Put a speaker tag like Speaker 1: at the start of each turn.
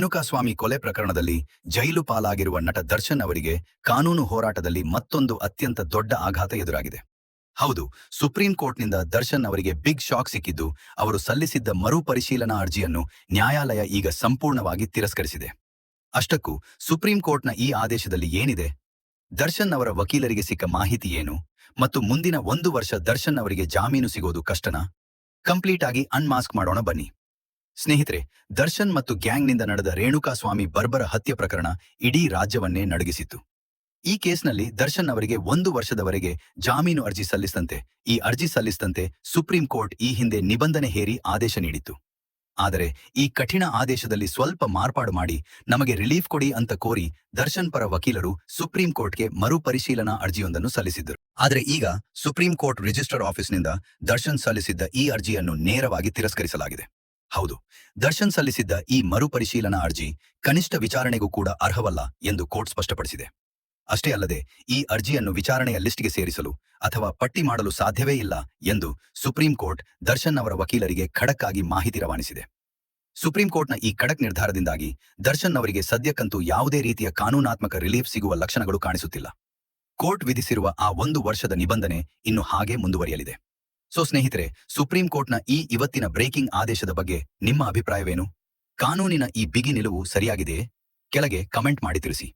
Speaker 1: ರೇಣುಕಾಸ್ವಾಮಿ ಕೊಲೆ ಪ್ರಕರಣದಲ್ಲಿ ಜೈಲು ಪಾಲಾಗಿರುವ ನಟ ದರ್ಶನ್ ಅವರಿಗೆ ಕಾನೂನು ಹೋರಾಟದಲ್ಲಿ ಮತ್ತೊಂದು ಅತ್ಯಂತ ದೊಡ್ಡ ಆಘಾತ ಎದುರಾಗಿದೆ. ಹೌದು, ಸುಪ್ರೀಂ ಕೋರ್ಟ್ನಿಂದ ದರ್ಶನ್ ಅವರಿಗೆ ಬಿಗ್ ಶಾಕ್ ಸಿಕ್ಕಿದ್ದು, ಅವರು ಸಲ್ಲಿಸಿದ್ದ ಮರುಪರಿಶೀಲನಾ ಅರ್ಜಿಯನ್ನು ನ್ಯಾಯಾಲಯ ಈಗ ಸಂಪೂರ್ಣವಾಗಿ ತಿರಸ್ಕರಿಸಿದೆ. ಅಷ್ಟಕ್ಕೂ ಸುಪ್ರೀಂ ಕೋರ್ಟ್ನ ಈ ಆದೇಶದಲ್ಲಿ ಏನಿದೆ, ದರ್ಶನ್ ಅವರ ವಕೀಲರಿಗೆ ಸಿಕ್ಕ ಮಾಹಿತಿ ಏನು, ಮತ್ತು ಮುಂದಿನ 1 ವರ್ಷ ದರ್ಶನ್ ಅವರಿಗೆ ಜಾಮೀನು ಸಿಗೋದು ಕಷ್ಟನಾ? ಕಂಪ್ಲೀಟ್ ಆಗಿ ಅನ್ಮಾಸ್ಕ್ ಮಾಡೋಣ ಬನ್ನಿ. ಸ್ನೇಹಿತರೆ, ದರ್ಶನ್ ಮತ್ತು ಗ್ಯಾಂಗ್ನಿಂದ ನಡೆದ ರೇಣುಕಾಸ್ವಾಮಿ ಬರ್ಬರ ಹತ್ಯೆ ಪ್ರಕರಣ ಇಡೀ ರಾಜ್ಯವನ್ನೇ ನಡುಗಿಸಿತ್ತು. ಈ ಕೇಸ್ನಲ್ಲಿ ದರ್ಶನ್ ಅವರಿಗೆ 1 ವರ್ಷದವರೆಗೆ ಜಾಮೀನು ಅರ್ಜಿ ಸಲ್ಲಿಸಿದಂತೆ ಸುಪ್ರೀಂ ಕೋರ್ಟ್ ಈ ಹಿಂದೆ ನಿಬಂಧನೆ ಹೇರಿ ಆದೇಶ ನೀಡಿತ್ತು. ಆದರೆ ಈ ಕಠಿಣ ಆದೇಶದಲ್ಲಿ ಸ್ವಲ್ಪ ಮಾರ್ಪಾಡು ಮಾಡಿ ನಮಗೆ ರಿಲೀಫ್ ಕೊಡಿ ಅಂತ ಕೋರಿ ದರ್ಶನ್ ಪರ ವಕೀಲರು ಸುಪ್ರೀಂ ಕೋರ್ಟ್ಗೆ ಮರುಪರಿಶೀಲನಾ ಅರ್ಜಿಯೊಂದನ್ನು ಸಲ್ಲಿಸಿದ್ದರು. ಆದರೆ ಈಗ ಸುಪ್ರೀಂ ಕೋರ್ಟ್ ರಿಜಿಸ್ಟರ್ ಆಫೀಸ್ನಿಂದ ದರ್ಶನ್ ಸಲ್ಲಿಸಿದ್ದ ಈ ಅರ್ಜಿಯನ್ನು ನೇರವಾಗಿ ತಿರಸ್ಕರಿಸಲಾಗಿದೆ. ಹೌದು, ದರ್ಶನ್ ಸಲ್ಲಿಸಿದ್ದ ಈ ಮರುಪರಿಶೀಲನಾ ಅರ್ಜಿ ಕನಿಷ್ಠ ವಿಚಾರಣೆಗೂ ಕೂಡ ಅರ್ಹವಲ್ಲ ಎಂದು ಕೋರ್ಟ್ ಸ್ಪಷ್ಟಪಡಿಸಿದೆ. ಅಷ್ಟೇ ಅಲ್ಲದೆ ಈ ಅರ್ಜಿಯನ್ನು ವಿಚಾರಣೆಯ ಲಿಸ್ಟ್ಗೆ ಸೇರಿಸಲು ಅಥವಾ ಪಟ್ಟಿ ಮಾಡಲು ಸಾಧ್ಯವೇ ಇಲ್ಲ ಎಂದು ಸುಪ್ರೀಂ ಕೋರ್ಟ್ ದರ್ಶನ್ ಅವರ ವಕೀಲರಿಗೆ ಖಡಕ್ ಆಗಿ ಮಾಹಿತಿ ರವಾನಿಸಿದೆ. ಸುಪ್ರೀಂ ಕೋರ್ಟ್ನ ಈ ಖಡಕ್ ನಿರ್ಧಾರದಿಂದಾಗಿ ದರ್ಶನ್ ಅವರಿಗೆ ಸದ್ಯಕ್ಕಂತೂ ಯಾವುದೇ ರೀತಿಯ ಕಾನೂನಾತ್ಮಕ ರಿಲೀಫ್ ಸಿಗುವ ಲಕ್ಷಣಗಳು ಕಾಣಿಸುತ್ತಿಲ್ಲ. ಕೋರ್ಟ್ ವಿಧಿಸಿರುವ ಆ 1 ವರ್ಷದ ನಿಬಂಧನೆ ಇನ್ನು ಹಾಗೆ ಮುಂದುವರಿಯಲಿದೆ. ಸ್ನೇಹಿತರೆ, ಸುಪ್ರೀಂ ಕೋರ್ಟ್ನ ಈ ಇವತ್ತಿನ ಬ್ರೇಕಿಂಗ್ ಆದೇಶದ ಬಗ್ಗೆ ನಿಮ್ಮ ಅಭಿಪ್ರಾಯವೇನು? ಕಾನೂನಿನ ಈ ಬಿಗಿ ನಿಲುವು ಸರಿಯಾಗಿದೆಯೇ? ಕೆಳಗೆ ಕಮೆಂಟ್ ಮಾಡಿ ತಿಳಿಸಿ.